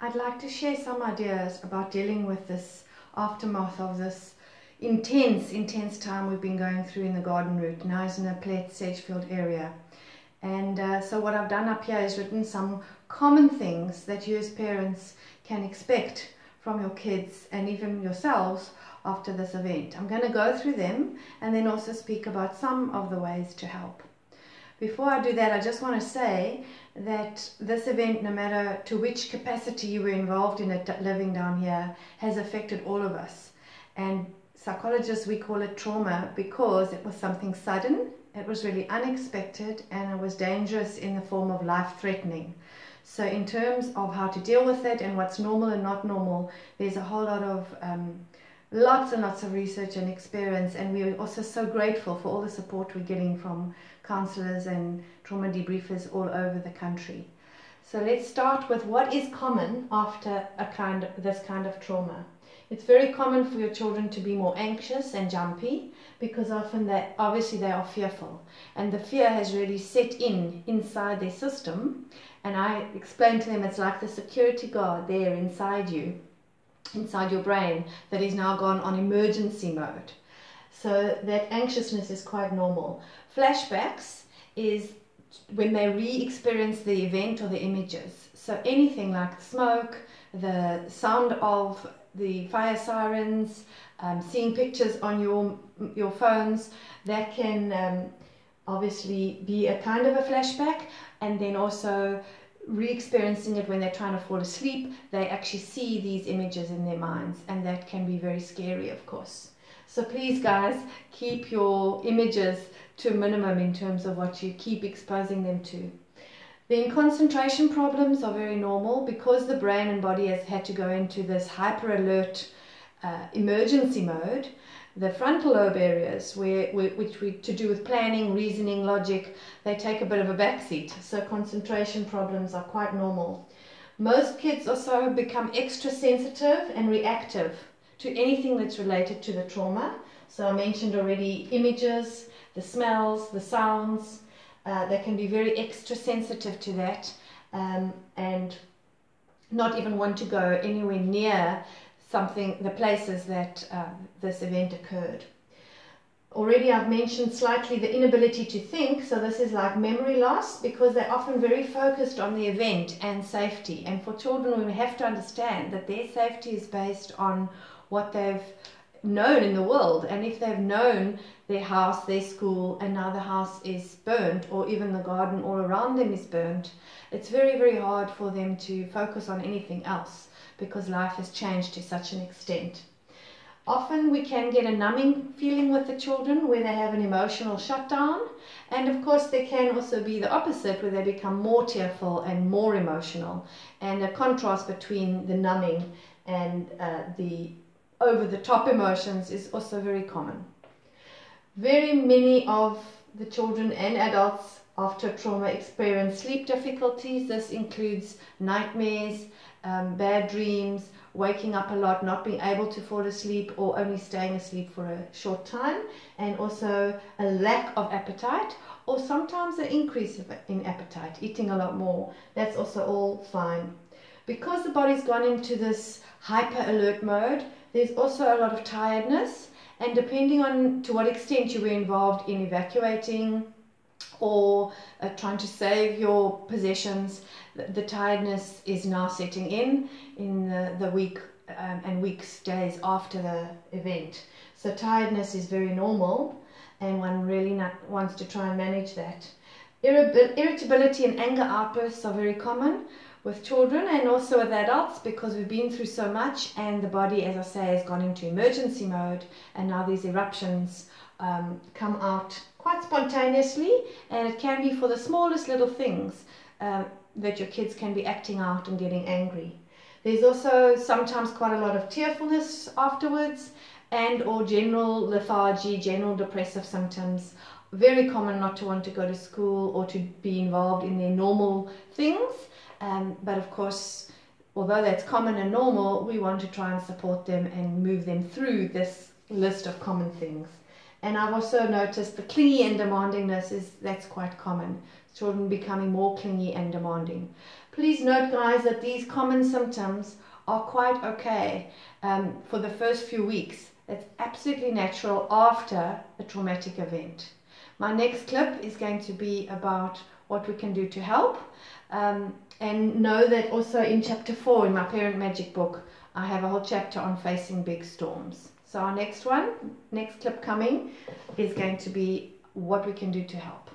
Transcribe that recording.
I'd like to share some ideas about dealing with this aftermath of this intense time we've been going through in the garden route. Now is in a Plett Sagefield area. And so what I've done up here is written some common things that you as parents can expect from your kids and even yourselves after this event. I'm going to go through them and then also speak about some of the ways to help. Before I do that, I just want to say that this event, no matter to which capacity you were involved in it living down here, has affected all of us. And psychologists, we call it trauma because it was something sudden, it was really unexpected, and it was dangerous in the form of life-threatening. So in terms of how to deal with it and what's normal and not normal, there's a whole lot of lots and lots of research and experience, and we're also so grateful for all the support we're getting from counsellors and trauma debriefers all over the country. So let's start with what is common after this kind of trauma. It's very common for your children to be more anxious and jumpy because often obviously they are fearful, and the fear has really set inside their system. And I explained to them it's like the security guard there inside you, inside your brain, that is now gone on emergency mode. So that anxiousness is quite normal. Flashbacks is when they re-experience the event or the images. So anything like smoke, the sound of the fire sirens, seeing pictures on your phones, that can obviously be a kind of a flashback. And then also re-experiencing it when they're trying to fall asleep, they actually see these images in their minds, and that can be very scary, of course. So please guys, keep your images to a minimum in terms of what you keep exposing them to. Then concentration problems are very normal because the brain and body has had to go into this hyper alert emergency mode. The frontal lobe areas, which we to do with planning, reasoning, logic, they take a bit of a backseat. So concentration problems are quite normal. Most kids also become extra sensitive and reactive to anything that's related to the trauma. So I mentioned already images, the smells, the sounds. They can be very extra sensitive to that and not even want to go anywhere near the places that this event occurred. Already I've mentioned slightly the inability to think, so this is like memory loss because they're often very focused on the event and safety. And for children, we have to understand that their safety is based on what they've known in the world. And if they've known their house, their school, and now the house is burnt, or even the garden all around them is burnt, it's very, very hard for them to focus on anything else because life has changed to such an extent. Often we can get a numbing feeling with the children where they have an emotional shutdown, and of course there can also be the opposite where they become more tearful and more emotional, and the contrast between the numbing and the over-the-top emotions is also very common. Very many of the children and adults after trauma experience sleep difficulties. This includes nightmares, bad dreams, waking up a lot, not being able to fall asleep or only staying asleep for a short time, and also a lack of appetite or sometimes an increase in appetite, eating a lot more. That's also all fine. Because the body's gone into this hyper alert mode, there's also a lot of tiredness, and depending on to what extent you were involved in evacuating or trying to save your possessions, the tiredness is now setting in the week and weeks, days after the event. So tiredness is very normal, and one really wants to try and manage that. Irritability and anger outbursts are very common with children and also with adults because we've been through so much, and the body, as I say, has gone into emergency mode, and now these eruptions come out quite spontaneously, and it can be for the smallest little things that your kids can be acting out and getting angry. There's also sometimes quite a lot of tearfulness afterwards, and or general lethargy, general depressive symptoms. Very common not to want to go to school or to be involved in their normal things. But of course, although that's common and normal, we want to try and support them and move them through this list of common things. And I've also noticed the clingy and demandingness that's quite common. Children becoming more clingy and demanding. Please note, guys, that these common symptoms are quite okay for the first few weeks. It's absolutely natural after a traumatic event. My next clip is going to be about what we can do to help. And know that also in chapter 4 in my Parent Magic book, I have a whole chapter on facing big storms. So our next clip coming, is going to be what we can do to help.